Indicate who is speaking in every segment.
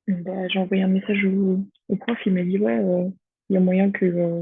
Speaker 1: Bah, j'ai envoyé un message au prof, il m'a dit, ouais, il y a moyen que,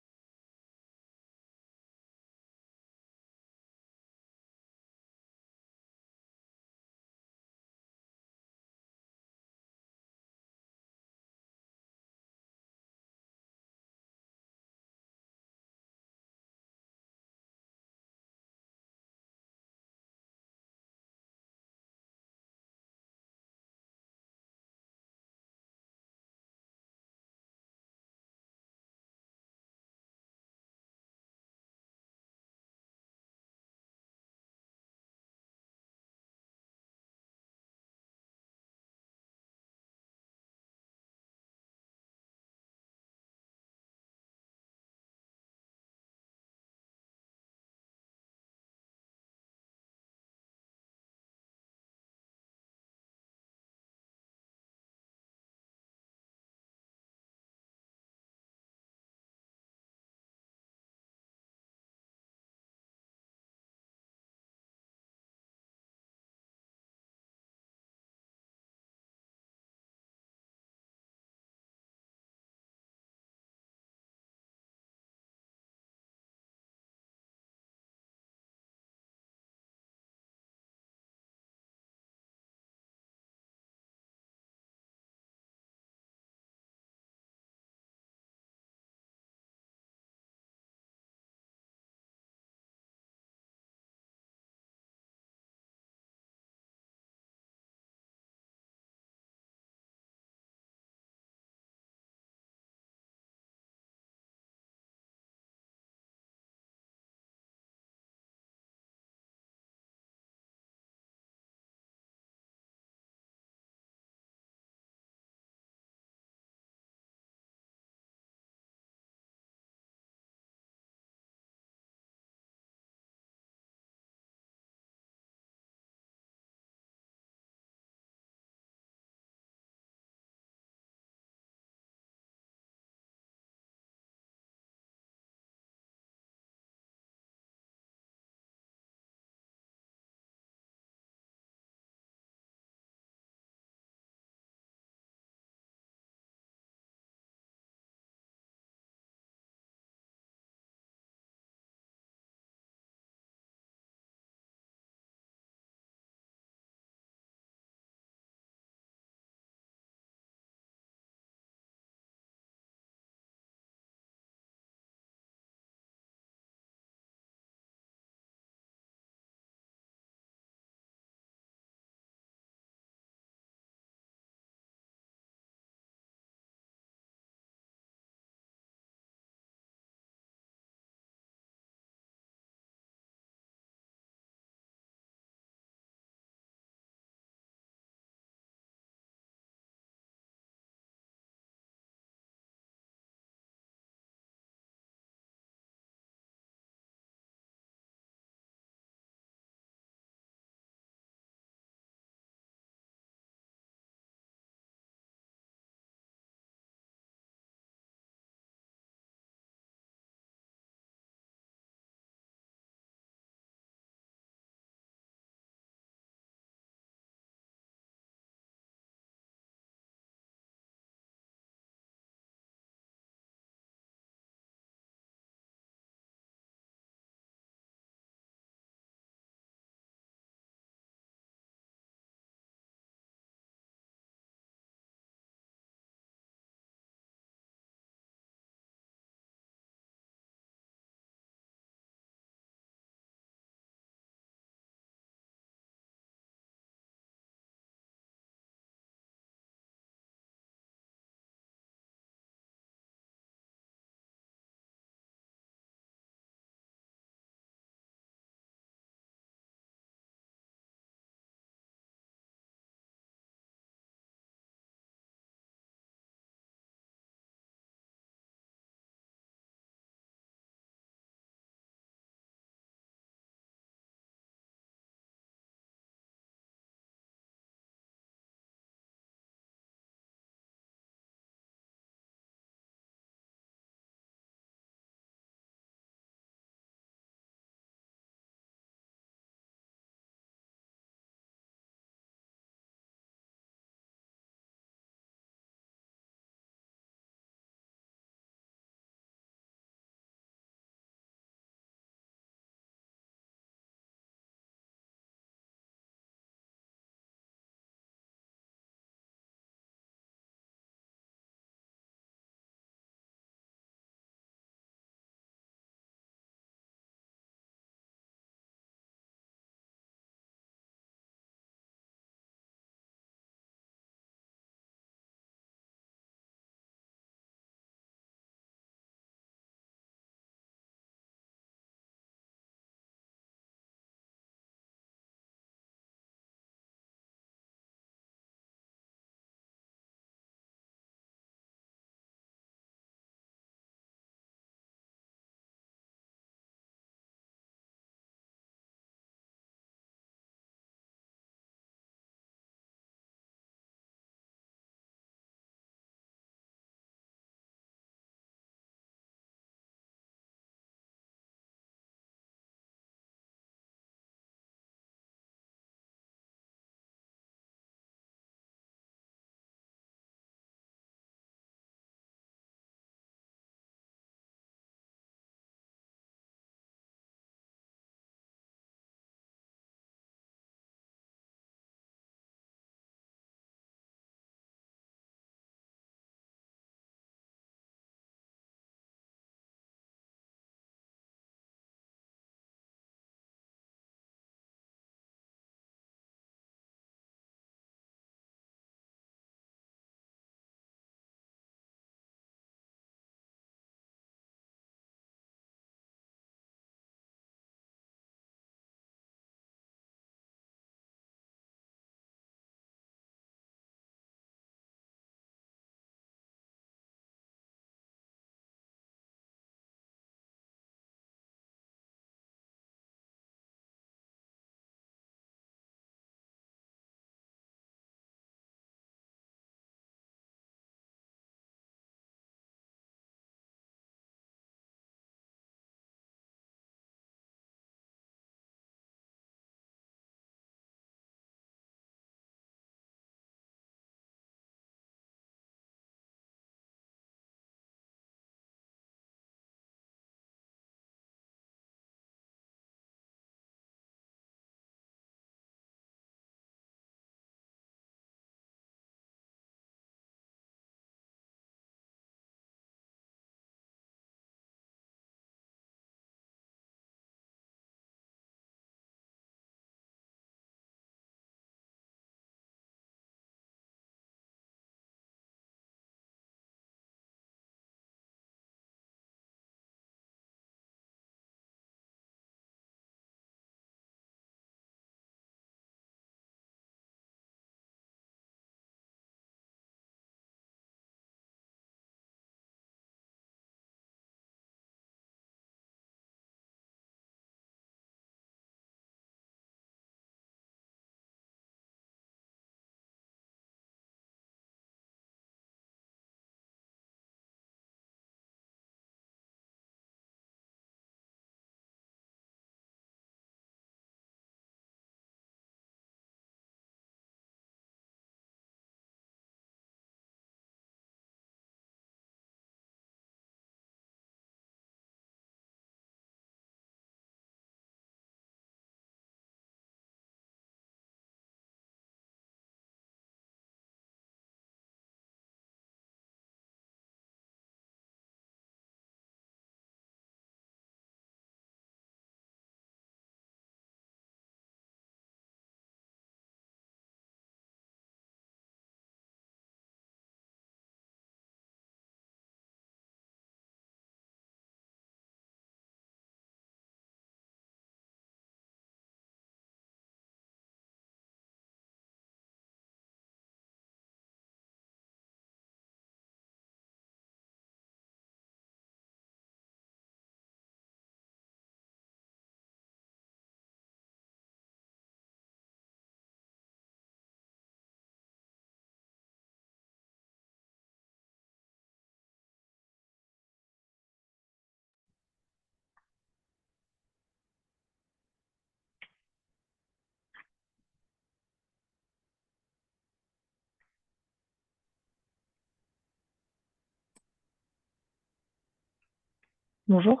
Speaker 1: Bonjour.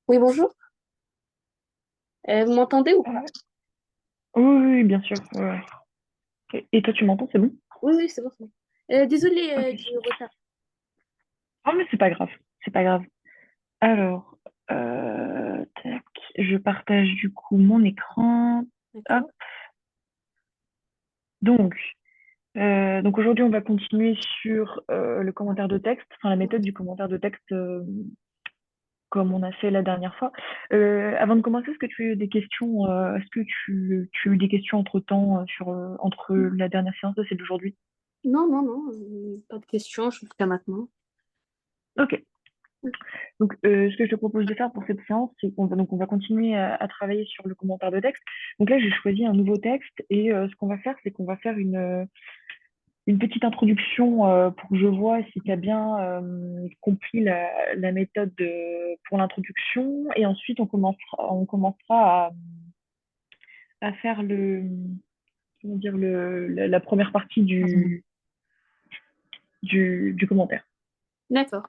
Speaker 2: Oui, bonjour. Vous m'entendez ou pas?
Speaker 1: Euh, oui, oui, oui, bien sûr. Ouais, ouais. Et toi, tu m'entends, c'est bon?
Speaker 2: Oui, oui, c'est bon, c'est bon. Désolée
Speaker 1: Ok.
Speaker 2: du retard.
Speaker 1: Ah, mais c'est pas grave. C'est pas grave. Alors, tac, je partage du coup mon écran. Hop.
Speaker 2: D'accord.
Speaker 1: Donc, donc aujourd'hui, on va continuer sur le commentaire de texte, enfin la méthode du commentaire de texte comme on a fait la dernière fois. Avant de commencer, est-ce que tu as eu des questions, est-ce que tu as eu des questions entre-temps entre la dernière séance et celle d'aujourd'hui?
Speaker 2: Non, non, non, pas de questions jusqu'à maintenant.
Speaker 1: Ok. Donc, ce que je te propose de faire pour cette séance, c'est qu'on va continuer à travailler sur le commentaire de texte. Donc là, j'ai choisi un nouveau texte et ce qu'on va faire, c'est qu'on va faire une petite introduction pour que je vois si tu as bien compris la méthode pour l'introduction. Et ensuite, on commencera à faire comment dire, la première partie du commentaire.
Speaker 2: D'accord.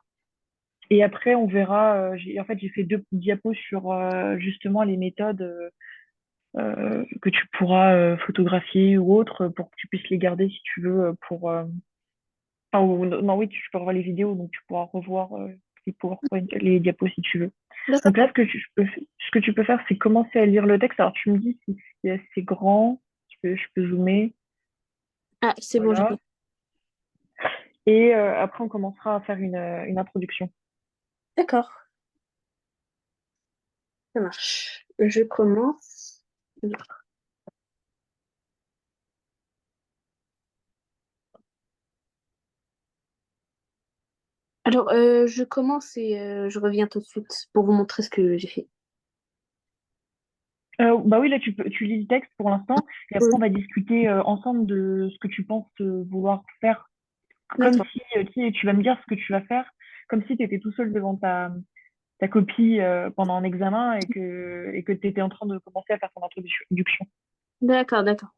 Speaker 1: Et après, on verra. En fait, j'ai fait deux diapos sur justement les méthodes que tu pourras photographier ou autre pour que tu puisses les garder si tu veux enfin, non, oui, tu peux revoir les vidéos, donc tu pourras revoir les PowerPoint, les diapos si tu veux. Donc là,
Speaker 2: D'accord.
Speaker 1: ce que tu peux faire, c'est commencer à lire le texte. Alors, tu me dis si c'est assez grand, je peux zoomer,
Speaker 2: Ah, c'est bon, j'ai
Speaker 1: voilà.
Speaker 2: compris.
Speaker 1: Et après, on commencera à faire une introduction.
Speaker 2: D'accord, ça marche. Je commence. Alors, je commence et je reviens tout de suite pour vous montrer ce que j'ai fait.
Speaker 1: Bah oui, là, tu lis le texte pour l'instant, et après,
Speaker 2: Oui.
Speaker 1: on va discuter ensemble de ce que tu penses vouloir faire. Comme
Speaker 2: D'accord.
Speaker 1: si, tu sais, tu vas me dire ce que tu vas faire, comme si tu étais tout seul devant ta copie pendant un examen et que tu étais en train de commencer à faire ton introduction.
Speaker 2: D'accord, d'accord.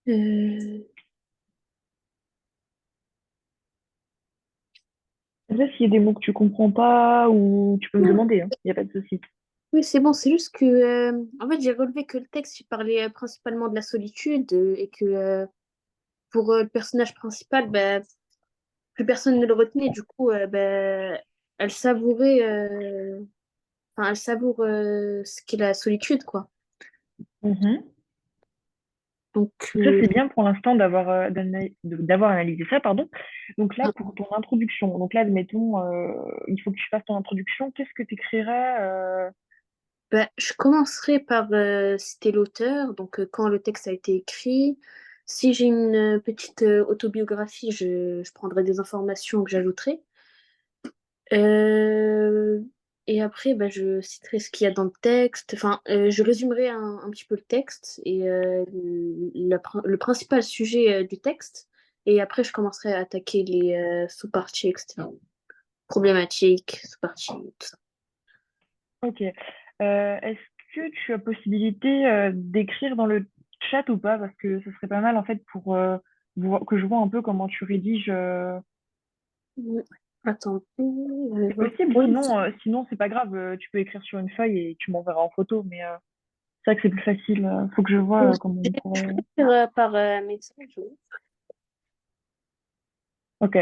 Speaker 2: Euh,
Speaker 1: Après, s'il y a des mots que tu comprends pas ou tu peux me demander, il n'y a pas de souci.
Speaker 2: Oui, c'est bon, c'est juste que, en fait, j'ai relevé que le texte, il parlait principalement de la solitude et que pour le personnage principal, bah, plus personne ne le retenait. Du coup, bah, elle savourait, enfin, elle savoure ce qu'est la solitude, quoi.
Speaker 1: Mhm.
Speaker 2: Donc,
Speaker 1: Donc ça, c'est bien pour l'instant d'avoir analysé ça, pardon. Donc là, pour ton introduction, donc là, admettons, il faut que tu fasses ton introduction. Qu'est-ce que tu écrirais
Speaker 2: bah, je commencerai par citer l'auteur, donc quand le texte a été écrit. Si j'ai une petite autobiographie, je prendrai des informations que j'ajouterai. Euh, et après, bah, je citerai ce qu'il y a dans le texte. Enfin, je résumerai un petit peu le texte et le principal sujet du texte. Et après, je commencerai à attaquer les sous-parties, etc. Problématiques, sous-parties, tout ça.
Speaker 1: Ok. Est-ce que tu as possibilité d'écrire dans le chat ou pas? Parce que ce serait pas mal, en fait, pour que je vois un peu comment tu rédiges.
Speaker 2: Mm. Attends, je vais
Speaker 1: C'est
Speaker 2: voir.
Speaker 1: possible,
Speaker 2: Oui,
Speaker 1: sinon c'est pas grave, tu peux écrire sur une feuille et tu m'enverras en photo, mais c'est vrai que c'est plus facile. Faut que je vois comment on pourrait.
Speaker 2: par message. Oui.
Speaker 1: Ok.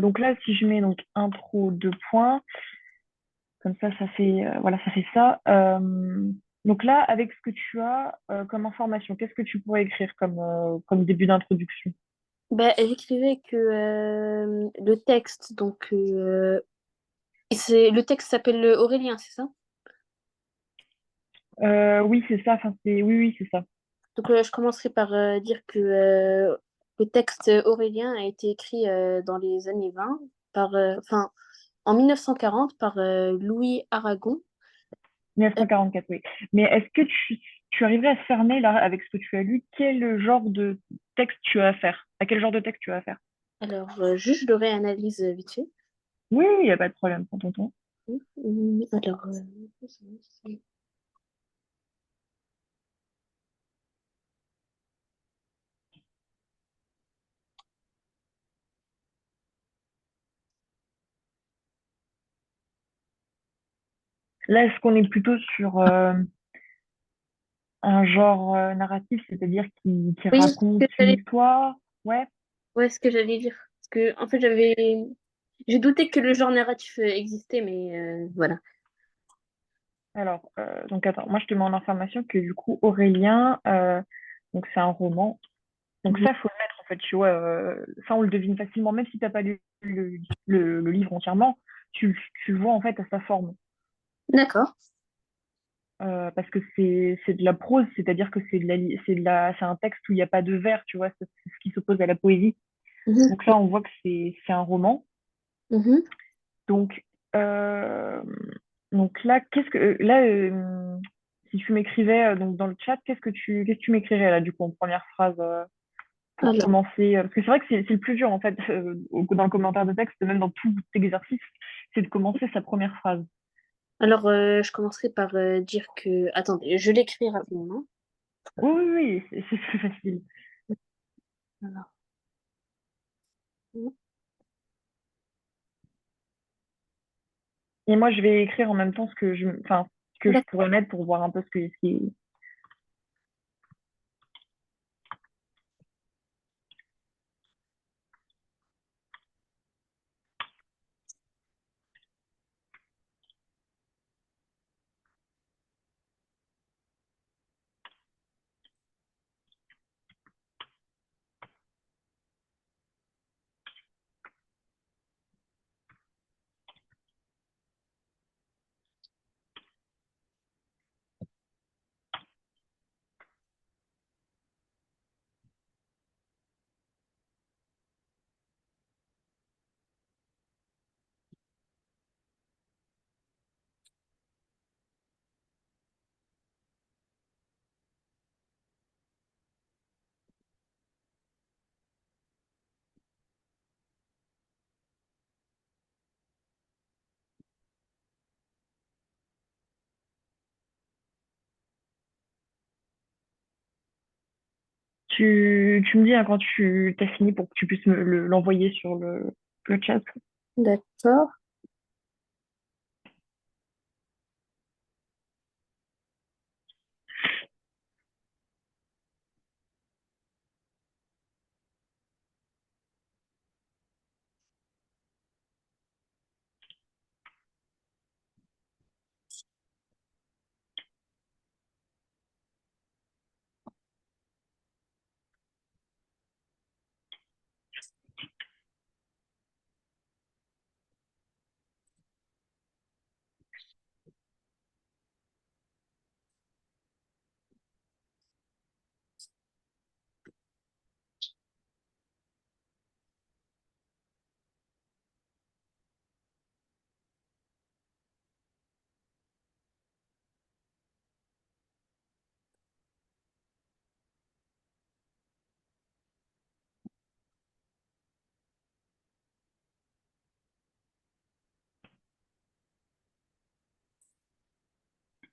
Speaker 1: Donc là, si je mets donc intro deux points, comme ça fait voilà, ça fait ça. Donc là, avec ce que tu as comme information, qu'est-ce que tu pourrais écrire comme début d'introduction?
Speaker 2: Bah, j'écrivais que le texte, le texte s'appelle Aurélien, c'est ça?
Speaker 1: Oui, c'est ça. Enfin, oui, c'est ça.
Speaker 2: Donc, je commencerai par dire que le texte Aurélien a été écrit dans les années 20 enfin, en 1940 par Louis Aragon. Euh,
Speaker 1: 1944, oui. Mais est-ce que tu arriverais à cerner, là, avec ce que tu as lu, quel genre de texte tu as à faire? À quel genre de texte tu as à faire?
Speaker 2: alors, juste, je le réanalyse vite fait.
Speaker 1: Oui, il n'y a pas de problème, prends ton temps.
Speaker 2: Alors,
Speaker 1: Là, est-ce qu'on est plutôt sur un genre narratif, c'est-à-dire qui
Speaker 2: oui,
Speaker 1: raconte une histoire? Ouais.
Speaker 2: ouais, ce que j'allais dire. Parce que, en fait, j'ai douté que le genre narratif existait, mais voilà.
Speaker 1: Alors, donc attends, moi je te mets en information que du coup, Aurélien, donc c'est un roman. Donc
Speaker 2: Mhm.
Speaker 1: ça, faut le mettre en fait, tu vois. Ça, on le devine facilement, même si t'as pas lu le livre entièrement, tu le vois en fait à sa forme.
Speaker 2: D'accord.
Speaker 1: Parce que c'est de la prose, c'est-à-dire que c'est un texte où il n'y a pas de vers, tu vois, c'est ce qui s'oppose à la poésie.
Speaker 2: Mhm.
Speaker 1: Donc là, on voit que c'est un roman.
Speaker 2: Mhm.
Speaker 1: Donc, euh, donc là, si tu m'écrivais donc dans le chat, qu'est-ce que tu m'écrirais là, du coup, en première phrase pour
Speaker 2: Alors,
Speaker 1: commencer? Parce que c'est vrai que c'est le plus dur, en fait, dans le commentaire de texte, même dans tout exercice, c'est de commencer sa première phrase.
Speaker 2: je commencerai par dire que... Attendez, je l'écris rapidement.
Speaker 1: Oui, oui, oui, c'est plus facile.
Speaker 2: Alors,
Speaker 1: Et moi, je vais écrire en même temps ce que je
Speaker 2: d'accord.
Speaker 1: pourrais mettre pour voir un peu ce qui. Tu me dis hein, quand tu as fini pour que tu puisses l'envoyer sur le chat.
Speaker 2: D'accord.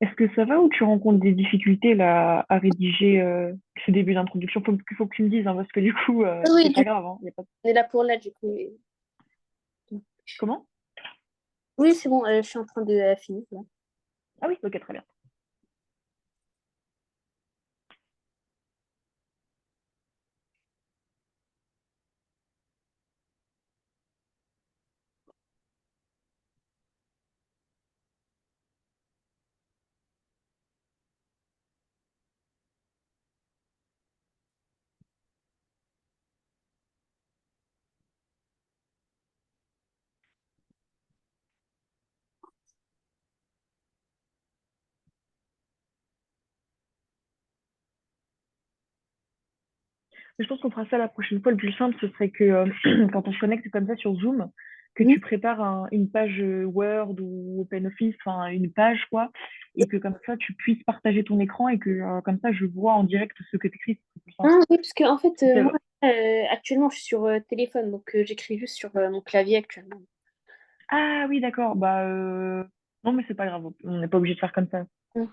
Speaker 1: Est-ce que ça va ou tu rencontres des difficultés là à rédiger ce début d'introduction? Faut que tu me dises hein, parce que du coup
Speaker 2: Oui,
Speaker 1: c'est pas
Speaker 2: du coup,
Speaker 1: grave hein, y a pas...
Speaker 2: on est là pour là, du coup.
Speaker 1: Comment?
Speaker 2: Oui, c'est bon, je suis en train de finir, là.
Speaker 1: Ah oui, ok, très bien. Je pense qu'on fera ça la prochaine fois. Le plus simple, ce serait que quand on se connecte comme ça sur Zoom, que
Speaker 2: Mhm.
Speaker 1: tu prépares une page Word ou OpenOffice, enfin une page quoi, et que comme ça tu puisses partager ton écran et que comme ça je vois en direct ce que tu écris. C'est plus
Speaker 2: Ah
Speaker 1: simple.
Speaker 2: oui, parce que en fait,
Speaker 1: Si
Speaker 2: moi, actuellement, je suis sur téléphone, donc j'écris juste sur mon clavier actuellement.
Speaker 1: Ah oui, d'accord. Bah non, mais c'est pas grave. On n'est pas obligé de faire comme ça.
Speaker 2: Mm.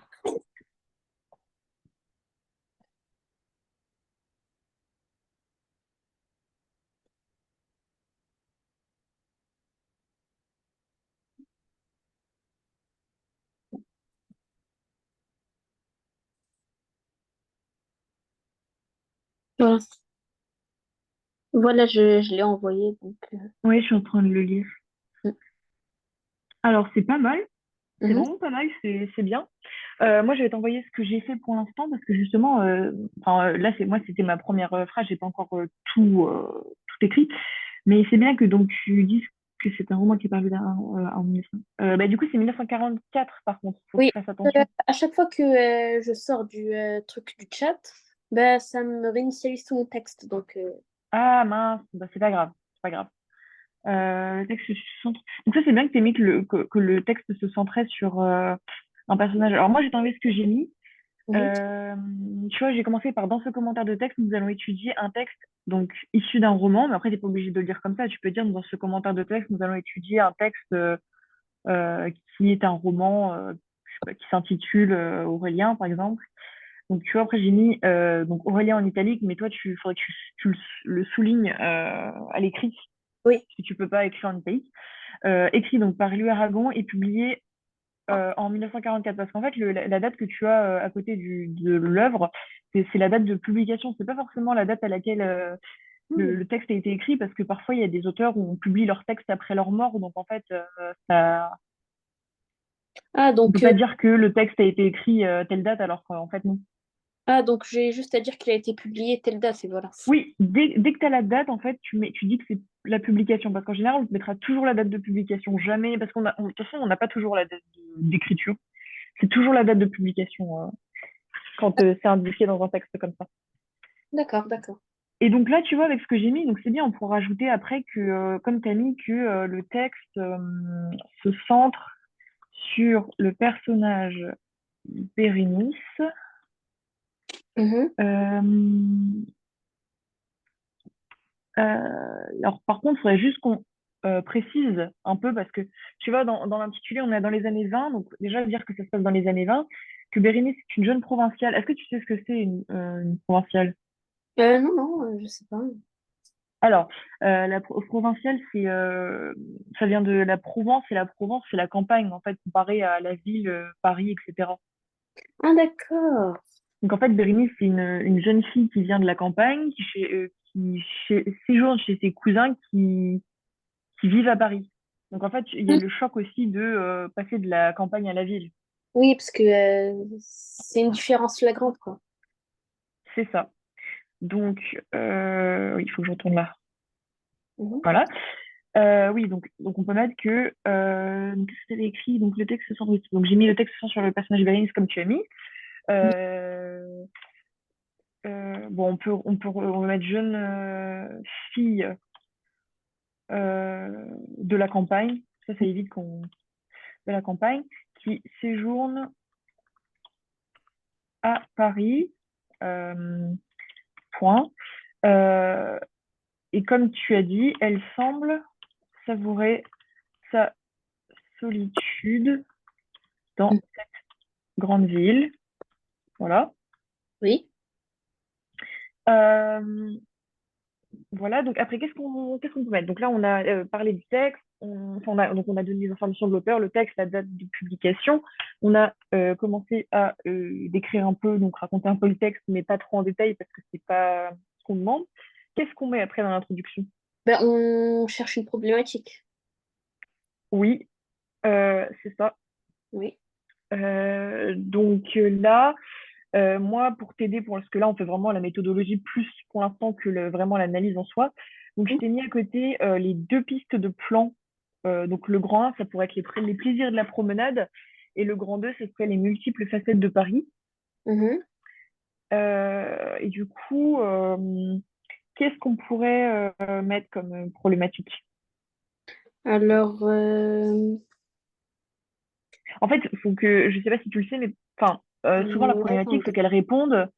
Speaker 2: Voilà, voilà je l'ai envoyé, donc.
Speaker 1: Oui, je suis en train de le lire.
Speaker 2: Mm.
Speaker 1: Alors, c'est pas mal. C'est
Speaker 2: Mhm.
Speaker 1: vraiment pas mal. C'est bien. Moi, je vais t'envoyer ce que j'ai fait pour l'instant parce que justement, enfin, là, moi, c'était ma première phrase. J'ai pas encore tout écrit. Mais c'est bien que donc tu dises que c'est un roman qui est paru là, en 1900. Bah, du coup, c'est 1944, par contre. Faut que
Speaker 2: Oui,
Speaker 1: tu fasses attention.
Speaker 2: à chaque fois que je sors du truc du chat, bah, ça me réinitialise tout mon texte, donc.
Speaker 1: Ah mince, bah, c'est pas grave. C'est pas grave. Le texte se centre. Donc ça, c'est bien que tu mis que le texte se centrait sur un personnage. Alors moi, j'ai enlevé ce que j'ai mis.
Speaker 2: Mhm.
Speaker 1: Euh, Tu vois, j'ai commencé par dans ce commentaire de texte, nous allons étudier un texte donc issu d'un roman, mais après, t'es pas obligé de le dire comme ça. Tu peux dire dans ce commentaire de texte, nous allons étudier un texte qui est un roman je sais pas, qui s'intitule Aurélien, par exemple. Donc, tu vois, après, j'ai mis donc Aurélien en italique, mais toi, faudrait que tu le soulignes à l'écrit,
Speaker 2: Oui.
Speaker 1: parce que tu peux pas écrire en italique. Écrit donc par Louis Aragon et publié en 1944. Parce qu'en fait, la date que tu as à côté de l'œuvre, c'est la date de publication. C'est pas forcément la date à laquelle
Speaker 2: Hmm.
Speaker 1: le texte a été écrit, parce que parfois, il y a des auteurs où on publie leur texte après leur mort. Donc, en fait, ça,
Speaker 2: Ah,
Speaker 1: on peut
Speaker 2: donc,
Speaker 1: pas dire que le texte a été écrit telle date, alors qu'en fait, non.
Speaker 2: donc j'ai juste à dire qu'il a été publié telle date, et voilà.
Speaker 1: Oui, dès que tu as la date, en fait, tu dis que c'est la publication. Parce qu'en général, on te mettra toujours la date de publication. Jamais, parce de toute façon, on n'a pas toujours la date d'écriture. C'est toujours la date de publication quand c'est indiqué dans un texte comme ça.
Speaker 2: D'accord, d'accord.
Speaker 1: Et donc là, tu vois, avec ce que j'ai mis, donc c'est bien, on pourra rajouter après que, comme tu as mis, que le texte se centre sur le personnage Bérénice.
Speaker 2: Mhm.
Speaker 1: Euh, alors, par contre, il faudrait juste qu'on précise un peu parce que, tu vois, dans l'intitulé, on est dans les années 20, donc déjà dire que ça se passe dans les années 20, que Bérénice est une jeune provinciale. Est-ce que tu sais ce que c'est une provinciale?
Speaker 2: Non, non, je sais pas.
Speaker 1: Alors, provinciale, ça vient de la Provence, et la Provence, c'est la campagne, en fait, comparée à la ville, Paris, etc.
Speaker 2: Ah, d'accord.
Speaker 1: Donc, en fait, Bérénice, c'est une jeune fille qui vient de la campagne, qui séjourne chez ses cousins qui vivent à Paris. Donc, en fait, il y a
Speaker 2: Hmm.
Speaker 1: le choc aussi de passer de la campagne à la ville.
Speaker 2: Oui, parce que c'est une différence flagrante, quoi.
Speaker 1: C'est ça. Donc, oui, il faut que je retourne là.
Speaker 2: Mhm.
Speaker 1: Voilà. Oui, donc on peut mettre que donc, qu'est-ce que t'avais écrit? Donc le texte centre. Donc j'ai mis le texte centre sur le personnage Bérénice comme tu as mis. Euh, bon, on va mettre jeune fille de la campagne. Ça évite qu'on de la campagne qui séjourne à Paris. Euh, point. Euh, et comme tu as dit, elle semble savourer sa solitude dans grande ville. Voilà.
Speaker 2: Oui.
Speaker 1: Euh, voilà, donc après, qu'est-ce qu'on peut mettre? Donc là, on a parlé du texte, donc on a donné les informations de l'auteur, le texte, la date de publication. On a commencé à décrire un peu, donc raconter un peu le texte, mais pas trop en détail parce que c'est pas ce qu'on demande. Qu'est-ce qu'on met après dans l'introduction?
Speaker 2: Ben, on cherche une problématique.
Speaker 1: Oui, c'est ça.
Speaker 2: Oui.
Speaker 1: Donc là, moi, pour t'aider, parce que là, on fait vraiment la méthodologie plus pour l'instant que vraiment l'analyse en soi. Donc, je t'ai mis à côté les deux pistes de plan. Donc, le grand 1, ça pourrait être les plaisirs de la promenade. Et le grand 2, ce serait les multiples facettes de Paris.
Speaker 2: Mhm.
Speaker 1: Et du coup, qu'est-ce qu'on pourrait mettre comme problématique?
Speaker 2: Alors,
Speaker 1: En fait, faut que, je sais pas si tu le sais, mais enfin, souvent la problématique, c'est
Speaker 2: attendez.
Speaker 1: qu'elle réponde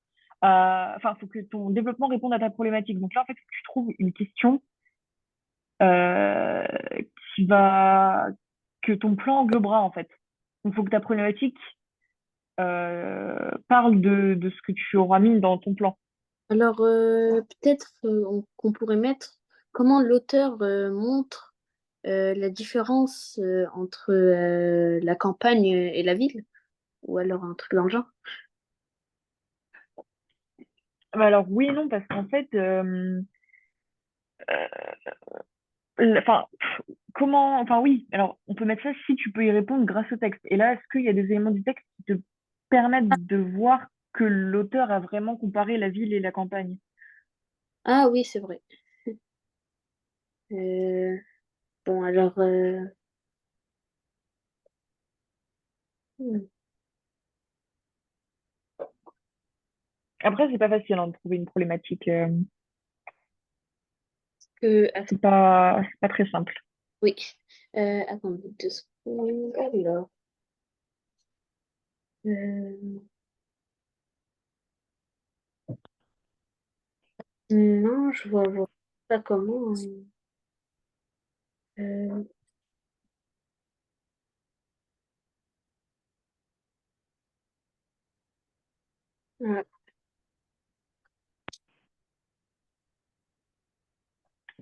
Speaker 1: à, enfin, faut que ton développement réponde à ta problématique. Donc là, en fait, faut que tu trouves une question euh, qui va, que ton plan englobera, en fait. Donc, il faut que ta problématique parle de ce que tu auras mis dans ton plan.
Speaker 2: Alors, peut-être qu'on pourrait mettre comment l'auteur montre la différence entre la campagne et la ville, ou alors un truc dans le genre.
Speaker 1: Bah alors, oui et non, parce qu'en fait, enfin, enfin, oui, alors, on peut mettre ça si tu peux y répondre grâce au texte. Et là, est-ce qu'il y a des éléments du texte qui te permettent de voir que l'auteur a vraiment comparé la ville et la campagne?
Speaker 2: Ah oui, c'est vrai. Euh, bon, alors, hmm,
Speaker 1: Après, c'est pas facile hein, de trouver une problématique.
Speaker 2: attends,
Speaker 1: C'est pas très simple.
Speaker 2: oui. Attendez 2 secondes. Alors, euh, non, je vois pas comment. Euh, ah,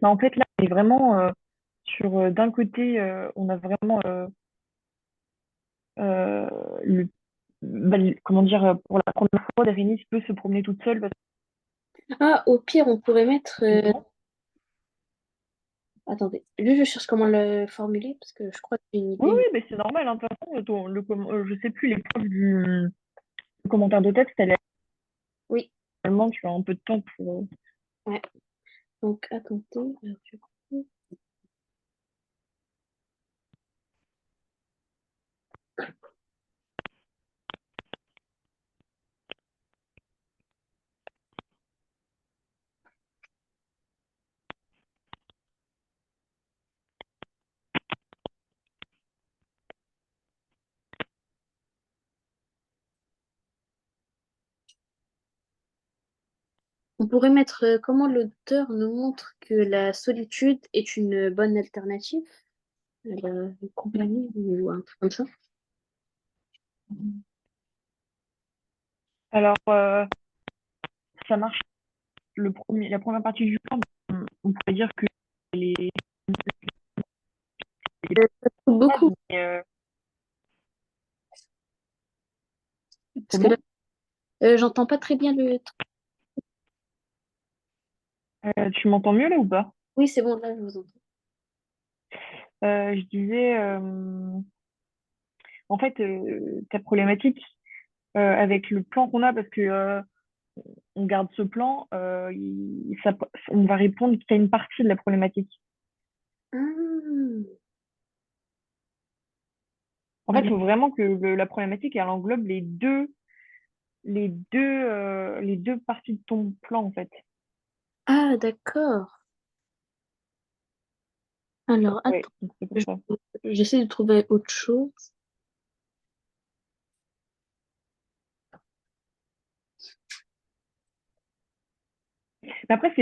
Speaker 1: Mais en fait, là, on est vraiment sur, d'un côté, on a vraiment euh, le, comment dire, pour la première fois, Bérénice peut se promener toute seule parce
Speaker 2: Ah, au pire, on pourrait mettre.
Speaker 1: que non.
Speaker 2: Attendez, lui, je cherche comment le formuler parce que je crois que j'ai une
Speaker 1: Oui,
Speaker 2: idée.
Speaker 1: oui, mais c'est normal. Hein, de toute façon, je sais plus, l'épreuve du commentaire de texte, elle est
Speaker 2: Oui,
Speaker 1: actuellement, tu as un peu de temps pour.
Speaker 2: ouais. Donc, attendez. Alors, du coup, on pourrait mettre comment l'auteur nous montre que la solitude est une bonne alternative à la compagnie ou un truc comme ça.
Speaker 1: Alors, ça marche. la première partie du plan, on pourrait dire que les
Speaker 2: Ça coupe beaucoup.
Speaker 1: mais,
Speaker 2: Parce que là,
Speaker 1: comment?
Speaker 2: j'entends pas très bien le truc.
Speaker 1: Tu m'entends mieux là ou pas?
Speaker 2: Oui, c'est bon, là, je vous entends.
Speaker 1: Je disais, en fait, ta problématique avec le plan qu'on a, parce que on garde ce plan, on va répondre qu'à une partie de la problématique.
Speaker 2: Ah,
Speaker 1: En fait, il
Speaker 2: alors-
Speaker 1: faut vraiment que la problématique, elle englobe les deux parties de ton plan, en fait.
Speaker 2: ah, d'accord. Alors,
Speaker 1: Ouais,
Speaker 2: attends,
Speaker 1: donc c'est pour
Speaker 2: je-
Speaker 1: ça.
Speaker 2: j'essaie de trouver autre chose.
Speaker 1: Mais après,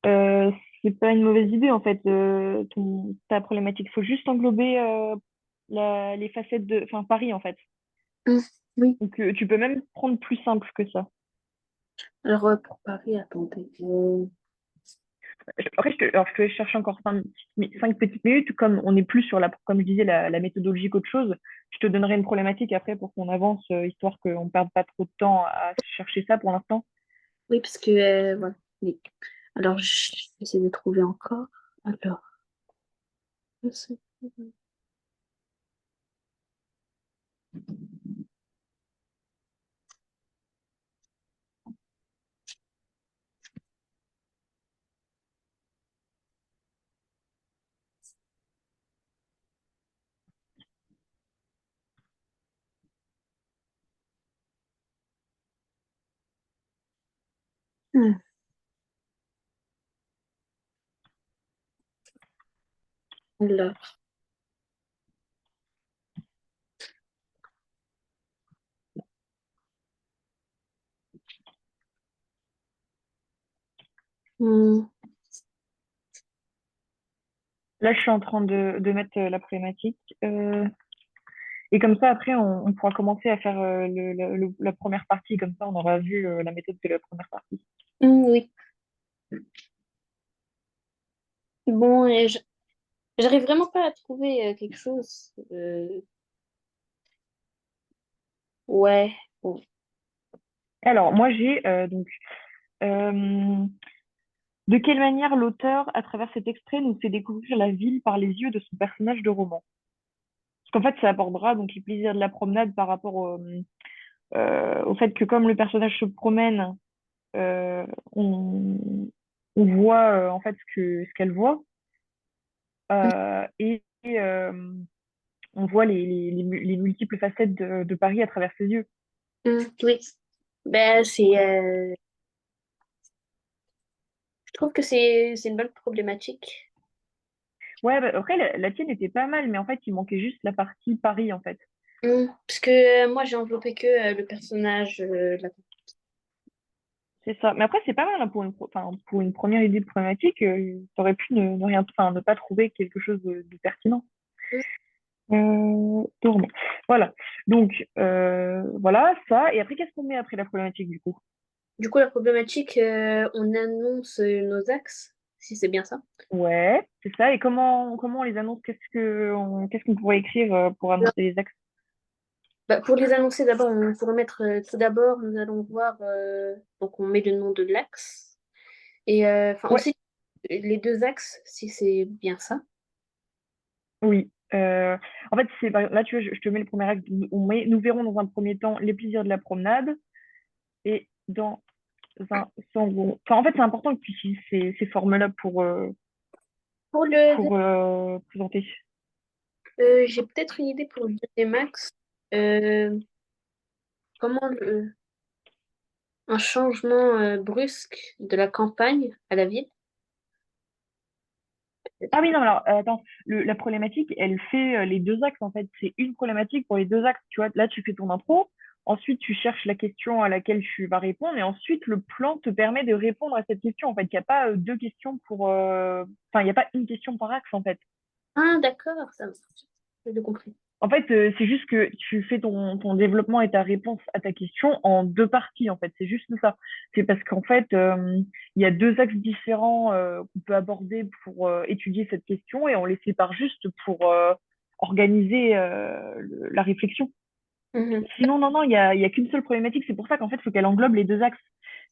Speaker 1: euh, c'est pas une mauvaise idée, en fait, ta problématique. Il faut juste englober les facettes enfin, Paris, en fait.
Speaker 2: Hum, oui,
Speaker 1: Donc, tu peux même prendre plus simple que ça.
Speaker 2: alors pour Paris, attendez.
Speaker 1: Après, je te laisse chercher encore 5 petites minutes, comme on n'est plus sur comme je disais, la méthodologie qu'autre chose. Je te donnerai une problématique après pour qu'on avance, histoire qu'on ne perde pas trop de temps à chercher ça pour l'instant.
Speaker 2: Oui, parce que, voilà. Oui. Alors, j'essaie de trouver encore. Alors, je sais- Hmm, alors, hmm,
Speaker 1: Là, je suis en train de mettre la problématique. Et comme ça, après, on pourra commencer à faire la première partie. Comme ça, on aura vu la méthode de la première partie.
Speaker 2: oui. Bon, j'arrive vraiment pas à trouver quelque chose. Ouais. Bon.
Speaker 1: Alors, moi, j'ai euh, de quelle manière l'auteur, à travers cet extrait, nous fait découvrir la ville par les yeux de son personnage de roman? Parce qu'en fait, ça abordera donc les plaisirs de la promenade par rapport au fait que comme le personnage se promène, euh, on, on voit en fait ce qu'elle voit et on voit les multiples facettes de Paris à travers ses yeux.
Speaker 2: Oui. Ben, je trouve que c'est une bonne problématique.
Speaker 1: Ouais, bah, après, la tienne était pas mal, mais en fait, il manquait juste la partie Paris, en fait.
Speaker 2: Parce que moi, j'ai enveloppé que le personnage.
Speaker 1: C'est ça. Mais après, c'est pas mal hein, enfin, pour une première idée de problématique. T'aurais pu ne rien, enfin, ne pas trouver quelque chose de pertinent. Tourment. Voilà. Donc, voilà, ça. Et après, qu'est-ce qu'on met après la problématique, du coup?
Speaker 2: Du coup, la problématique, on annonce nos axes, si c'est bien ça.
Speaker 1: Ouais, c'est ça. Et comment on les annonce? Qu'est-ce qu'on pourrait écrire pour annoncer les axes?
Speaker 2: Bah, pour les annoncer, d'abord, on pourrait mettre tout d'abord, nous allons voir, donc on met le nom de l'axe. Et enfin
Speaker 1: Ouais,
Speaker 2: aussi les deux axes, si c'est bien ça.
Speaker 1: oui. En fait, là, tu vois, je te mets le premier axe. Nous verrons dans un premier temps les plaisirs de la promenade. Et dans un second. Enfin, en fait, c'est important que tu utilises ces formes-là
Speaker 2: Pour le
Speaker 1: pour présenter.
Speaker 2: j'ai peut-être une idée pour le deuxième axe. Euh, comment un changement brusque de la campagne à la ville.
Speaker 1: Ah oui, non, mais alors, attends, la problématique, elle fait les deux axes, en fait. C'est une problématique pour les deux axes. Tu vois, là, tu fais ton intro, ensuite, tu cherches la question à laquelle tu vas répondre, et ensuite, le plan te permet de répondre à cette question. En fait, il n'y a pas deux questions Enfin, il n'y a pas une question par axe, en fait.
Speaker 2: Ah, d'accord, ça, j'ai compris.
Speaker 1: En fait, c'est juste que tu fais ton développement et ta réponse à ta question en deux parties, en fait. C'est juste ça. C'est parce qu'en fait, il y a deux axes différents qu'on peut aborder pour étudier cette question et on les sépare juste pour organiser la réflexion.
Speaker 2: Mhm.
Speaker 1: Sinon, non, non, il y a qu'une seule problématique. C'est pour ça qu'en fait, il faut qu'elle englobe les deux axes.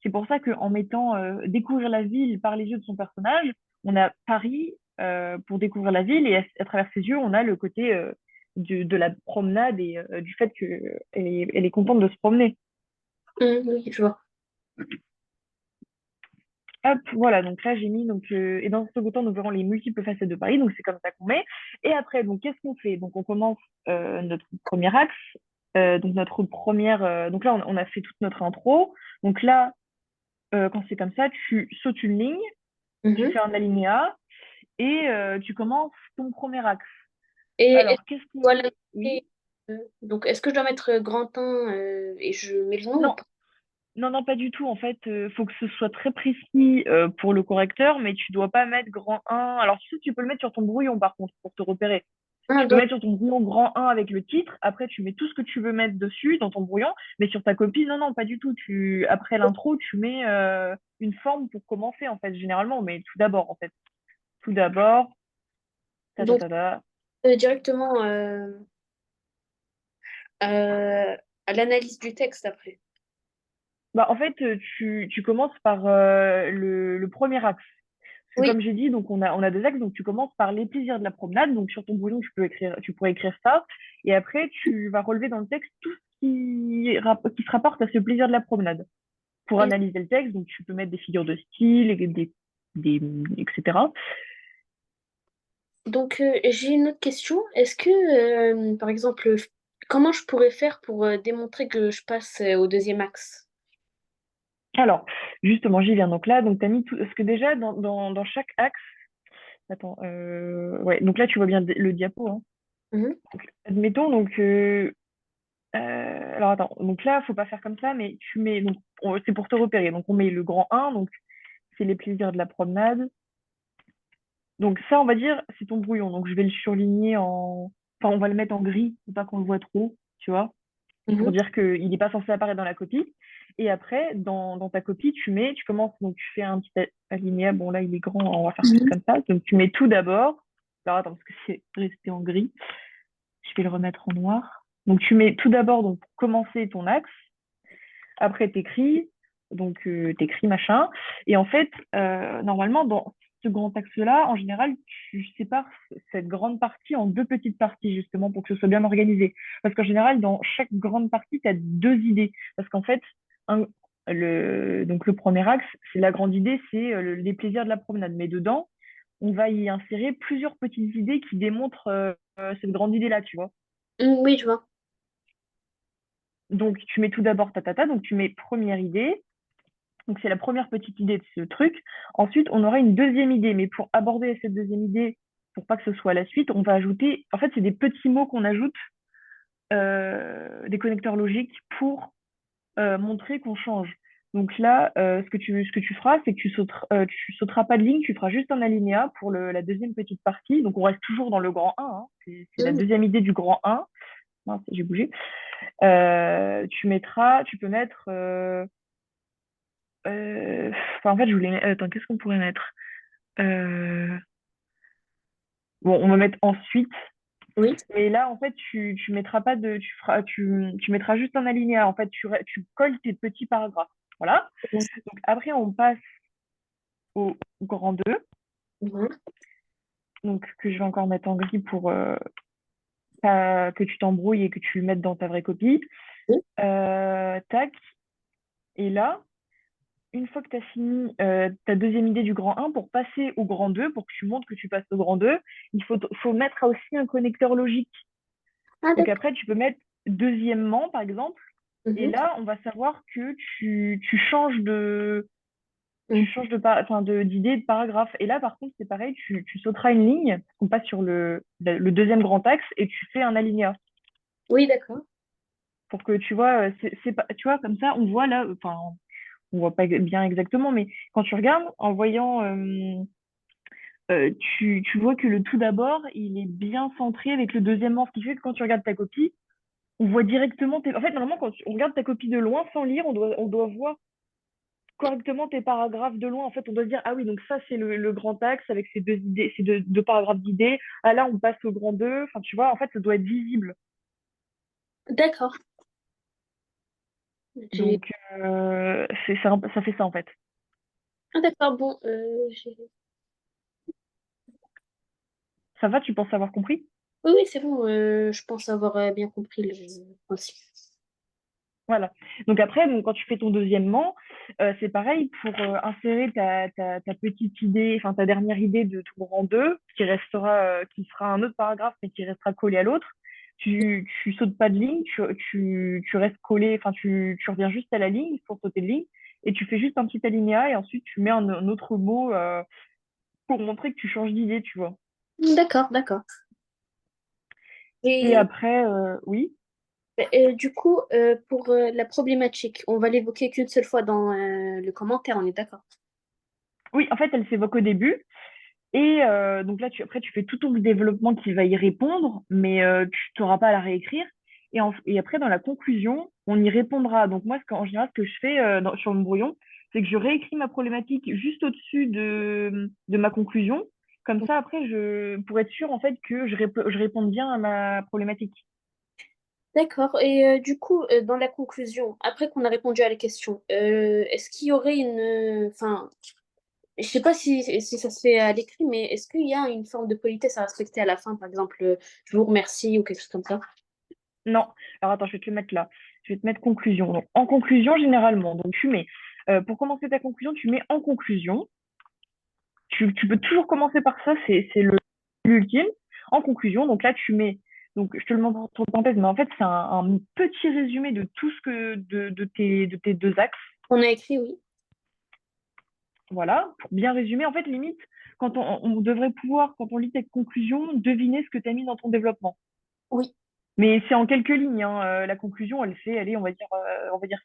Speaker 1: C'est pour ça qu'en mettant découvrir la ville par les yeux de son personnage, on a Paris pour découvrir la ville et à travers ses yeux, on a le côté de la promenade et du fait qu'elle est contente de se promener.
Speaker 2: Oui, je vois.
Speaker 1: Hop, voilà, donc là j'ai mis, donc, et dans ce second temps, nous verrons les multiples facettes de Paris, donc c'est comme ça qu'on met. Et après, donc qu'est-ce qu'on fait? Donc on commence notre premier axe, donc notre première, donc là on a fait toute notre intro. Donc là, quand c'est comme ça, tu sautes une ligne, tu
Speaker 2: Mhm.
Speaker 1: fais un alinéa et tu commences ton premier axe.
Speaker 2: Et est-ce
Speaker 1: Alors,
Speaker 2: que
Speaker 1: qu'est-ce
Speaker 2: je dois
Speaker 1: qu'on... Oui?
Speaker 2: l'indiquer, donc, est-ce que je dois mettre grand 1 et je mets le nom ou
Speaker 1: Non,
Speaker 2: pas?
Speaker 1: non, non, pas du tout. En fait, faut que ce soit très précis pour le correcteur, mais tu dois pas mettre grand 1. Alors, tu sais, tu peux le mettre sur ton brouillon, par contre, pour te repérer.
Speaker 2: Ah,
Speaker 1: Tu peux mettre sur ton brouillon grand 1 avec le titre. Après, tu mets tout ce que tu veux mettre dessus dans ton brouillon. Mais sur ta copie, non, non, pas du tout. Après l'intro, tu mets une forme pour commencer, en fait, généralement. Mais tout d'abord, en fait. Tout d'abord, ta, ta,
Speaker 2: donc
Speaker 1: ta, ta.
Speaker 2: directement euh, à l'analyse du texte après.
Speaker 1: Bah, en fait, tu commences par le premier axe. Parce que
Speaker 2: Oui.
Speaker 1: comme j'ai dit, donc on a deux axes, donc tu commences par les plaisirs de la promenade. Donc sur ton brouillon, tu pourrais écrire ça. Et après, tu vas relever dans le texte tout ce qui se rapporte à ce plaisir de la promenade. Pour
Speaker 2: Et
Speaker 1: analyser le texte, donc tu peux mettre des figures de style, des, etc.
Speaker 2: donc, j'ai une autre question. Est-ce que, par exemple, comment je pourrais faire pour démontrer que je passe au deuxième axe?
Speaker 1: Alors, justement, j'y viens. Donc là, donc tu as mis tout. Parce que déjà, dans chaque axe, attends, ouais, donc là, tu vois bien le diapo, hein.
Speaker 2: Mhm.
Speaker 1: Donc, admettons, donc, alors attends, donc là, faut pas faire comme ça, mais tu mets, donc, c'est pour te repérer. Donc, on met le grand 1, donc c'est les plaisirs de la promenade. Donc, ça, on va dire, c'est ton brouillon. Donc, je vais le surligner en, enfin, on va le mettre en gris, pour pas qu'on le voit trop, tu vois, pour
Speaker 2: Mhm.
Speaker 1: dire qu'il n'est pas censé apparaître dans la copie. Et après, dans ta copie, tu commences, donc tu fais un petit alinéa. Bon, là, il est grand, on va faire plus
Speaker 2: Mhm.
Speaker 1: comme ça. Donc, tu mets tout d'abord. Alors, attends, parce que c'est resté en gris. Je vais le remettre en noir. Donc, tu mets tout d'abord, donc, pour commencer ton axe. Après, t'écris, donc t'écris machin. Et en fait, normalement, dans ce grand axe-là, en général, tu sépares cette grande partie en deux petites parties, justement, pour que ce soit bien organisé. Parce qu'en général, dans chaque grande partie, tu as deux idées. Parce qu'en fait, un- donc le premier axe, c'est la grande idée, c'est les plaisirs de la promenade. Mais dedans, on va y insérer plusieurs petites idées qui démontrent cette grande idée-là, tu vois.
Speaker 2: Oui, je vois.
Speaker 1: Donc, tu mets tout d'abord ta, ta, ta, donc tu mets première idée. Donc, c'est la première petite idée de ce truc. Ensuite, on aura une deuxième idée. Mais pour aborder cette deuxième idée, pour pas que ce soit la suite, on va ajouter, en fait, c'est des petits mots qu'on ajoute, des connecteurs logiques pour montrer qu'on change. Donc là, ce que tu feras, c'est que tu sauteras pas de ligne, tu feras juste un alinéa pour la deuxième petite partie. Donc, on reste toujours dans le grand 1, hein. C'est la
Speaker 2: Mhm.
Speaker 1: deuxième idée du grand 1. Mince, j'ai bougé. Tu peux mettre, enfin, en fait, je voulais. Attends, qu'est-ce qu'on pourrait mettre? Euh, Bon, on va mettre ensuite.
Speaker 2: Oui.
Speaker 1: Mais là, en fait, tu mettras pas de. Tu mettras juste un alinéa. En fait, tu colles tes petits paragraphes. Voilà. Donc, après, on passe au grand 2.
Speaker 2: Mhm.
Speaker 1: Donc, que je vais encore mettre en gris pour que tu t'embrouilles et que tu le mettes dans ta vraie copie.
Speaker 2: Oui.
Speaker 1: Tac. Et là, une fois que tu as fini ta deuxième idée du grand 1, pour passer au grand 2, pour que tu montres que tu passes au grand 2, il faut mettre aussi un connecteur logique.
Speaker 2: Ah,
Speaker 1: Donc
Speaker 2: d'accord.
Speaker 1: après, tu peux mettre deuxièmement, par exemple, et
Speaker 2: Mhm.
Speaker 1: là, on va savoir que tu changes tu
Speaker 2: Mhm.
Speaker 1: changes d'idée, de paragraphe. Et là, par contre, c'est pareil, tu sauteras une ligne, on passe sur le deuxième grand axe et tu fais un alinéa.
Speaker 2: Oui, d'accord.
Speaker 1: Pour que tu vois, c'est pas, tu vois, comme ça, on voit là, enfin, on voit pas bien exactement, mais quand tu regardes, en voyant tu vois que le tout d'abord, il est bien centré avec le deuxièmement, ce qui fait que quand tu regardes ta copie, on voit directement En fait, normalement, quand on regarde ta copie de loin sans lire, on doit voir correctement tes paragraphes de loin. En fait, on doit se dire, ah oui, donc ça, c'est le grand axe avec ces deux idées, ces deux paragraphes d'idées. Ah là, on passe au grand 2. Enfin, tu vois, en fait, ça doit être visible.
Speaker 2: D'accord. J'ai-
Speaker 1: Donc, ça fait ça, en fait.
Speaker 2: Ah, d'accord, bon,
Speaker 1: Ça va, tu penses avoir compris?
Speaker 2: oui, oui, c'est bon, je pense avoir bien compris le principe.
Speaker 1: Voilà. Donc après, donc, quand tu fais ton deuxièmement, c'est pareil pour insérer ta petite idée, enfin ta dernière idée de ton rang 2, qui sera un autre paragraphe, mais qui restera collé à l'autre. Tu sautes pas de ligne, tu restes collé, enfin tu reviens juste à la ligne pour sauter de ligne, et tu fais juste un petit alinéa, et ensuite tu mets un autre mot pour montrer que tu changes d'idée, tu vois.
Speaker 2: D'accord, d'accord.
Speaker 1: Et
Speaker 2: Et
Speaker 1: après, oui.
Speaker 2: du coup, pour la problématique, on va l'évoquer qu'une seule fois dans le commentaire, on est d'accord?
Speaker 1: Oui, en fait, elle s'évoque au début. Et donc là, après, tu fais tout ton développement qui va y répondre, mais tu n'auras pas à la réécrire. Et après, dans la conclusion, on y répondra. Donc moi, en général, ce que je fais sur mon brouillon, c'est que je réécris ma problématique juste au-dessus de ma conclusion. Comme ça, après, pour être sûr en fait que je réponde bien à ma problématique.
Speaker 2: D'accord. Et du coup, dans la conclusion, après qu'on a répondu à la question, est-ce qu'il y aurait enfin, je sais pas si ça se fait à l'écrit, mais est-ce qu'il y a une forme de politesse à respecter à la fin, par exemple, je vous remercie ou quelque chose comme ça?
Speaker 1: Non. Alors attends, je vais te le mettre là. Je vais te mettre conclusion. Donc, en conclusion, généralement, donc tu mets, pour commencer ta conclusion, tu mets en conclusion. Tu peux toujours commencer par ça, c'est l'ultime. En conclusion, donc là, tu mets, donc je te le montre entre parenthèses, mais en fait, c'est un petit résumé de tout ce que, de tes deux axes.
Speaker 2: On a écrit oui.
Speaker 1: Voilà, pour bien résumer. En fait, limite, on devrait pouvoir, quand on lit tes conclusions, deviner ce que tu as mis dans ton développement.
Speaker 2: Oui.
Speaker 1: Mais c'est en quelques lignes, hein. La conclusion, elle fait, allez, on va dire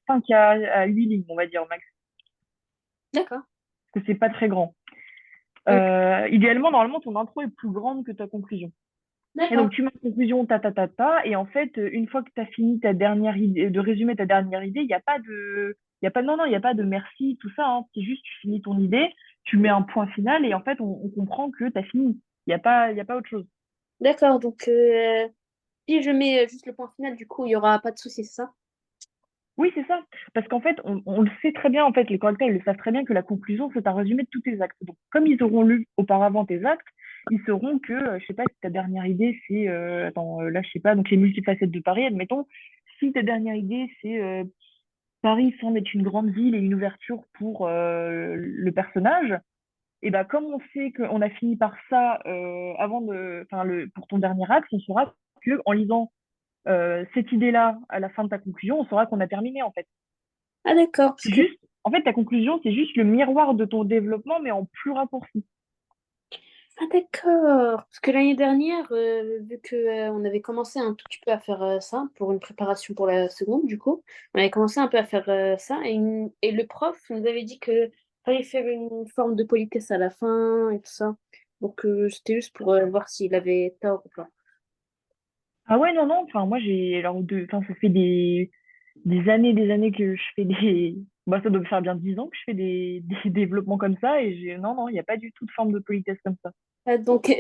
Speaker 1: 5 à 8 lignes, on va dire, max.
Speaker 2: D'accord.
Speaker 1: Parce que c'est pas très grand.
Speaker 2: Ok.
Speaker 1: Idéalement, normalement, ton intro est plus grande que ta conclusion. Et
Speaker 2: D'accord.
Speaker 1: donc, tu mets en conclusion, et en fait, une fois que tu as fini ta dernière idée, de résumer ta dernière idée, il n'y a pas de, il y a pas, non, non, il n'y a pas de merci, tout ça, hein. C'est juste, tu finis ton idée, tu mets un point final, et en fait, on comprend que tu as fini. Il y a pas autre chose.
Speaker 2: D'accord. Donc, si je mets juste le point final, du coup, il y aura pas de souci, c'est ça?
Speaker 1: Oui, c'est ça. Parce qu'en fait, on le sait très bien, en fait, les correcteurs, ils le savent très bien que la conclusion, c'est un résumé de tous tes actes. Donc, comme ils auront lu auparavant tes actes, ils sauront que, je sais pas, si ta dernière idée, c'est, attends, là, je sais pas, donc les multifacettes de Paris, admettons, si ta dernière idée, c'est Paris semble être une grande ville et une ouverture pour le personnage, et ben comme on sait qu'on a fini par ça enfin, pour ton dernier acte, on saura que en lisant cette idée-là à la fin de ta conclusion, on saura qu'on a terminé, en fait.
Speaker 2: Ah, d'accord. Parce
Speaker 1: C'est
Speaker 2: que
Speaker 1: juste, en fait, ta conclusion, c'est juste le miroir de ton développement, mais en plus raccourci.
Speaker 2: Ah, d'accord. Parce que l'année dernière, vu que on avait commencé un tout petit peu à faire ça pour une préparation pour la seconde, du coup, on avait commencé un peu à faire ça et le prof nous avait dit que fallait faire une forme de politesse à la fin et tout ça. Donc c'était juste pour voir s'il avait tort ou pas.
Speaker 1: Ah ouais, non, non, enfin, moi, enfin, ça fait des années que je fais bah, ça doit faire bien 10 ans que je fais des développements comme ça, et non, non, il n'y a pas du tout de forme de politesse comme ça.
Speaker 2: Ah, donc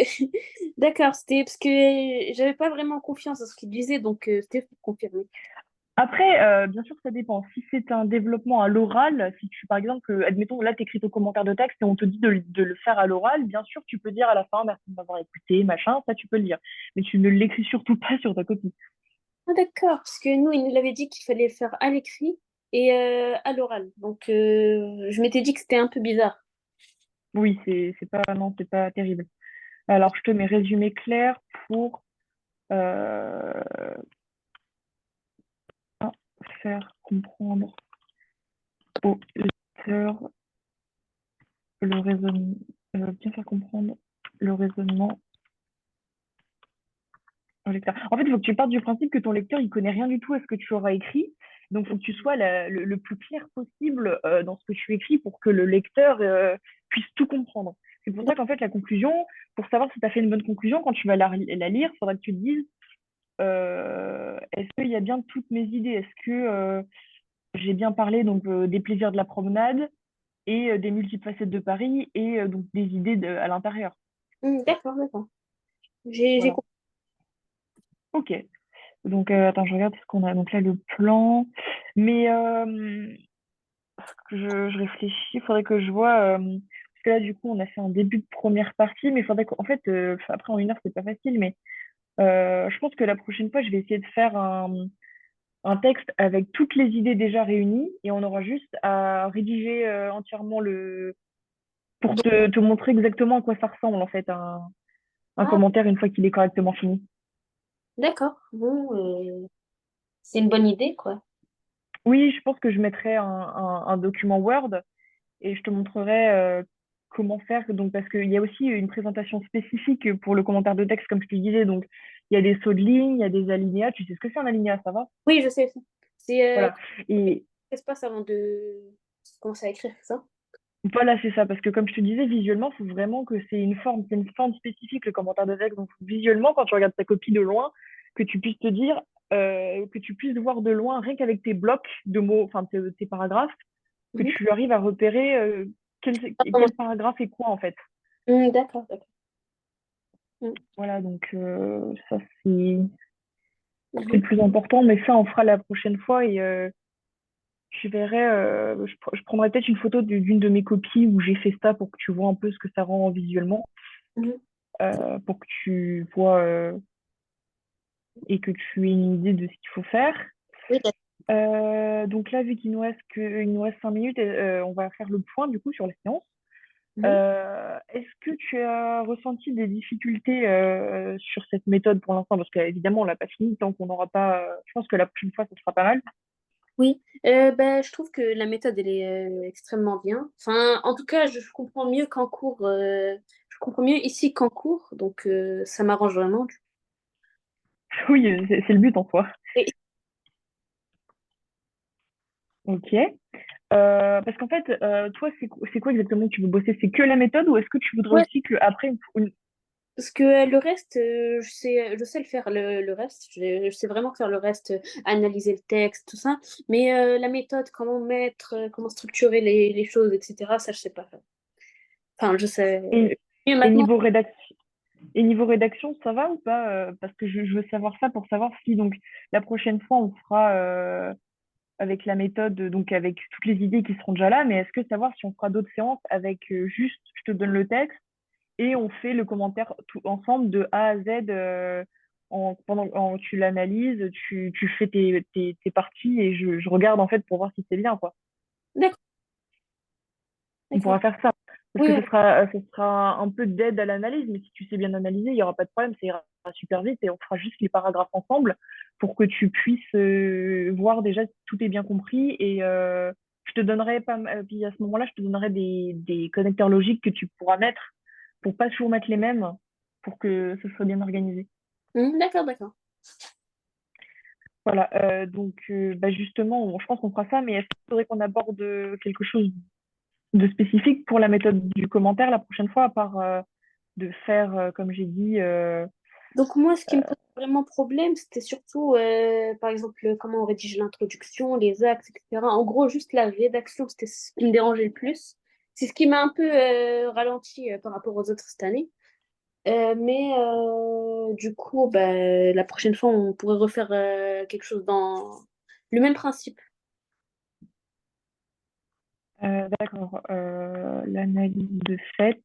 Speaker 2: d'accord, c'était parce que j'avais pas vraiment confiance à ce qu'il disait, donc c'était pour confirmer.
Speaker 1: Après, bien sûr que ça dépend. Si c'est un développement à l'oral, si tu, par exemple, admettons, là, tu écris ton commentaire de texte et on te dit de le faire à l'oral, bien sûr, tu peux dire à la fin, merci de m'avoir écouté, machin, ça, tu peux le dire. Mais tu ne l'écris surtout pas sur ta copie.
Speaker 2: Ah, d'accord, parce que nous, il nous avait dit qu'il fallait le faire à l'écrit et à l'oral. Donc, je m'étais dit que c'était un peu bizarre.
Speaker 1: Oui, c'est pas, non, c'est pas terrible. Alors, je te mets résumé clair pour euh, faire comprendre au lecteur le raisonnement, bien faire comprendre le raisonnement au lecteur. En fait, il faut que tu partes du principe que ton lecteur, il connaît rien du tout à ce que tu auras écrit. Donc, il faut que tu sois le plus clair possible dans ce que tu écris pour que le lecteur puisse tout comprendre. C'est pour ça qu'en fait, la conclusion, pour savoir si tu as fait une bonne conclusion, quand tu vas la lire, il faudra que tu te dises, est-ce qu'il y a bien toutes mes idées? Est-ce que j'ai bien parlé donc des plaisirs de la promenade et des multiples facettes de Paris et donc des idées à l'intérieur.
Speaker 2: D'accord, d'accord. J'ai
Speaker 1: Voilà.
Speaker 2: compris.
Speaker 1: Ok. Donc attends, je regarde ce qu'on a. Donc là, le plan. Mais je réfléchis, il faudrait que je vois. Parce que là, du coup, on a fait un début de première partie, mais il faudrait qu'en fait, après en 1 heure, c'est pas facile, mais je pense que la prochaine fois, je vais essayer de faire un texte avec toutes les idées déjà réunies et on aura juste à rédiger entièrement pour te montrer exactement à quoi ça ressemble, en fait, un
Speaker 2: Ah,
Speaker 1: commentaire une fois qu'il est correctement fini.
Speaker 2: d'accord. Bon, c'est une bonne idée, quoi.
Speaker 1: Oui, je pense que je mettrai un document Word et je te montrerai comment faire. Donc, parce qu'il y a aussi une présentation spécifique pour le commentaire de texte, comme je te disais. Donc, il y a des sauts de ligne, il y a des alinéas. Tu sais ce que c'est un alinéa, ça va?
Speaker 2: Oui, je sais. C'est
Speaker 1: Voilà. Et
Speaker 2: qu'est-ce qui se passe avant de commencer à écrire ça?
Speaker 1: voilà, c'est ça. Parce que comme je te disais, visuellement, il faut vraiment que c'est une forme spécifique, le commentaire de texte. Donc, visuellement, quand tu regardes ta copie de loin, que tu puisses te dire, que tu puisses voir de loin, rien qu'avec tes blocs de mots, enfin tes paragraphes, que
Speaker 2: Mhm.
Speaker 1: tu arrives à repérer quel paragraphe est quoi, en fait.
Speaker 2: D'accord, d'accord. Mhm.
Speaker 1: Voilà, donc ça, c'est
Speaker 2: Mhm.
Speaker 1: le plus important, mais ça, on fera la prochaine fois et je verrai, je prendrai peut-être une photo d'une de mes copies où j'ai fait ça pour que tu vois un peu ce que ça rend visuellement,
Speaker 2: Mhm.
Speaker 1: pour que tu vois et que tu aies une idée de ce qu'il faut faire.
Speaker 2: Oui, d'accord.
Speaker 1: Donc là, vu qu'il nous reste 5 minutes, on va faire le point du coup sur la séance.
Speaker 2: Mhm.
Speaker 1: Est-ce que tu as ressenti des difficultés sur cette méthode pour l'instant? Parce qu'évidemment, on l'a pas fini tant qu'on n'aura pas. Je pense que la prochaine fois, ça sera pas mal.
Speaker 2: Oui, ben, je trouve que la méthode, elle est extrêmement bien. Enfin, en tout cas, je comprends mieux qu'en cours. Je comprends mieux ici qu'en cours, donc ça m'arrange vraiment.
Speaker 1: Oui, c'est le but en soi.
Speaker 2: Et-
Speaker 1: Ok. Parce qu'en fait, toi, c'est quoi exactement que tu veux bosser? C'est que la méthode ou est-ce que tu voudrais
Speaker 2: ouais,
Speaker 1: aussi qu'après,
Speaker 2: parce que le reste, je sais le faire, le reste. Je sais vraiment faire le reste, analyser le texte, tout ça. Mais la méthode, comment mettre, comment structurer les choses, etc., ça, je sais pas faire. Enfin, je sais
Speaker 1: et,
Speaker 2: mieux
Speaker 1: et
Speaker 2: maintenant.
Speaker 1: niveau rédaction, et niveau rédaction, ça va ou pas? Parce que je veux savoir ça pour savoir si donc la prochaine fois on fera avec la méthode, donc avec toutes les idées qui seront déjà là, mais est-ce que savoir si on fera d'autres séances avec juste je te donne le texte et on fait le commentaire tout ensemble de A à Z tu l'analyses, tu fais tes parties et je regarde en fait pour voir si c'est bien, quoi.
Speaker 2: D'accord,
Speaker 1: On
Speaker 2: d'accord.
Speaker 1: pourra faire ça. Parce
Speaker 2: Oui,
Speaker 1: que ce sera un peu d'aide à l'analyse, mais si tu sais bien analyser, il n'y aura pas de problème, ça ira super vite et on fera juste les paragraphes ensemble pour que tu puisses voir déjà si tout est bien compris et je te donnerai pas, puis à ce moment-là, je te donnerai des connecteurs logiques que tu pourras mettre pour pas toujours mettre les mêmes pour que ce soit bien organisé.
Speaker 2: d'accord, d'accord.
Speaker 1: Voilà, donc bah justement, je pense qu'on fera ça, mais est-ce qu'il faudrait qu'on aborde quelque chose de spécifique pour la méthode du commentaire la prochaine fois, à part de faire, comme j'ai dit,
Speaker 2: Donc moi, ce qui me pose vraiment problème, c'était surtout, par exemple, comment on rédige l'introduction, les axes, etc. En gros, juste la rédaction, c'était ce qui me dérangeait le plus. C'est ce qui m'a un peu ralenti par rapport aux autres cette année. Mais du coup, bah, la prochaine fois, on pourrait refaire quelque chose dans le même principe.
Speaker 1: d'accord, l'analyse de fait,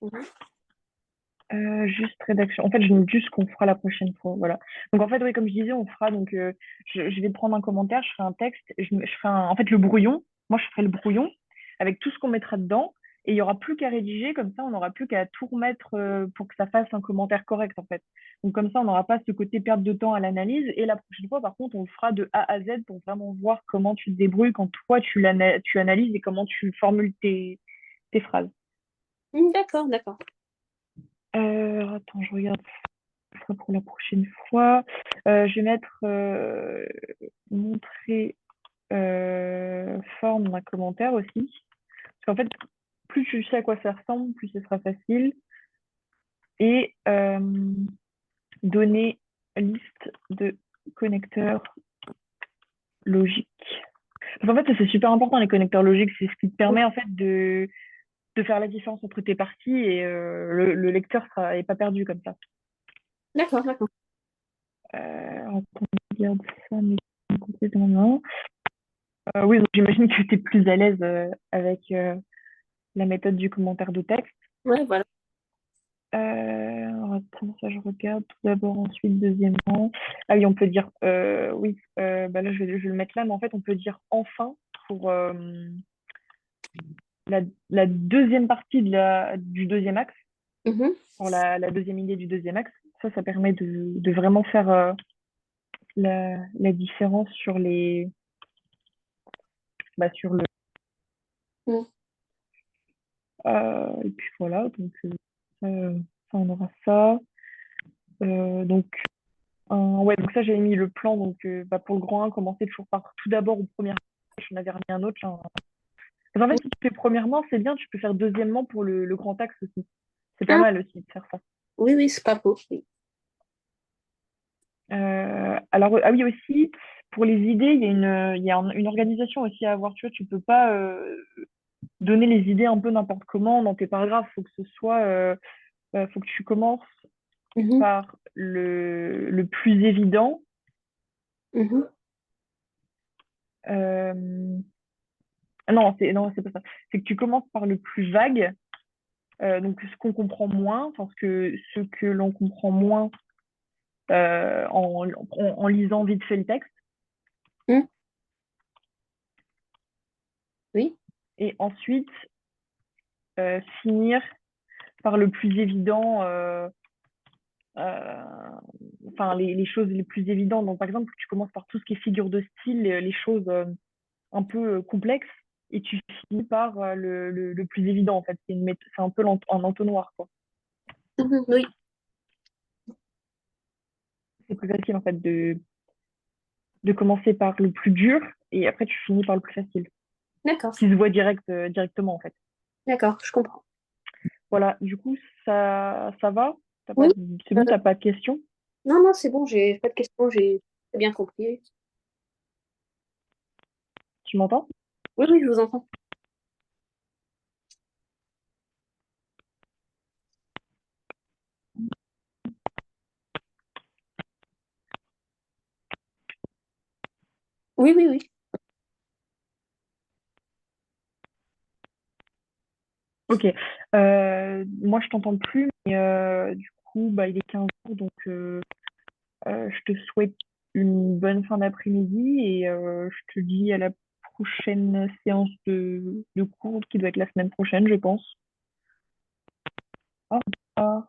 Speaker 2: Mhm.
Speaker 1: juste rédaction. En fait, je note juste ce qu'on fera la prochaine fois, voilà. Donc en fait, oui, comme je disais, on fera, donc je vais prendre un commentaire, je ferai un texte, je ferai en fait le brouillon, moi je ferai le brouillon avec tout ce qu'on mettra dedans, et il y aura plus qu'à rédiger, comme ça on n'aura plus qu'à tout remettre pour que ça fasse un commentaire correct en fait. Donc comme ça on n'aura pas ce côté perte de temps à l'analyse, et la prochaine fois par contre on le fera de A à Z pour vraiment voir comment tu te débrouilles quand toi tu analyses et comment tu formules tes phrases.
Speaker 2: D'accord, d'accord.
Speaker 1: Attends, je regarde ça pour la prochaine fois. Je vais mettre montrer forme d'un commentaire aussi. Parce qu'en fait, plus tu sais à quoi ça ressemble, plus ce sera facile. Et donner liste de connecteurs logiques. Parce qu'en fait, c'est super important les connecteurs logiques. C'est ce qui te permet en fait de faire la différence entre tes parties et le lecteur est pas perdu comme ça.
Speaker 2: D'accord, d'accord.
Speaker 1: On regarde ça, mais complètement non. Oui, donc j'imagine que tu es plus à l'aise avec la méthode du commentaire de texte.
Speaker 2: Ouais, voilà.
Speaker 1: Alors, attends, ça je regarde tout d'abord, ensuite, deuxièmement. Ah oui, on peut dire, oui, bah là je vais le mettre là, mais en fait on peut dire enfin pour la deuxième partie du deuxième axe,
Speaker 2: Mhm.
Speaker 1: pour la deuxième idée du deuxième axe. Ça permet de vraiment faire la différence sur sur le.
Speaker 2: Mhm.
Speaker 1: Et puis voilà, donc ça, on aura ça. Donc, ouais, donc ça, j'avais mis le plan. Donc, pour le grand 1, commencer toujours par tout d'abord au premier. Je n'avais remis un autre là. Parce qu'en fait, si tu fais premièrement, c'est bien, tu peux faire deuxièmement pour le grand axe aussi. C'est pas
Speaker 2: Ah,
Speaker 1: mal aussi de faire ça.
Speaker 2: oui, oui, c'est pas faux. Oui.
Speaker 1: Alors, ah oui, aussi, pour les idées, il y a une organisation aussi à avoir. Tu vois, tu peux pas donner les idées un peu n'importe comment dans tes paragraphes. Faut que tu commences
Speaker 2: Mhm.
Speaker 1: par le plus évident.
Speaker 2: Mhm.
Speaker 1: Euh, non, c'est pas ça. C'est que tu commences par le plus vague, donc ce qu'on comprend moins, parce que ce que l'on comprend moins en lisant vite fait le texte,
Speaker 2: Mhm. Oui.
Speaker 1: et ensuite finir par le plus évident, enfin les choses les plus évidentes. Donc par exemple, tu commences par tout ce qui est figure de style, les choses un peu complexes, et tu finis par le plus évident en fait. C'est un peu un entonnoir, quoi.
Speaker 2: Mhm. Oui.
Speaker 1: C'est plus facile en fait de commencer par le plus dur et après tu finis par le plus facile,
Speaker 2: D'accord.
Speaker 1: qui se voit directement en fait.
Speaker 2: D'accord, je comprends.
Speaker 1: Voilà, du coup, ça va?
Speaker 2: Oui.
Speaker 1: C'est
Speaker 2: Euh,
Speaker 1: bon, t'as pas de questions?
Speaker 2: non, non, c'est bon, j'ai pas de questions, j'ai bien compris.
Speaker 1: Tu m'entends?
Speaker 2: Oui, oui, je vous entends. Oui, oui, oui.
Speaker 1: Ok. Moi, je t'entends plus, mais du coup, il est 15 heures, donc je te souhaite une bonne fin d'après-midi et je te dis à la prochaine séance de cours qui doit être la semaine prochaine, je pense. Au revoir.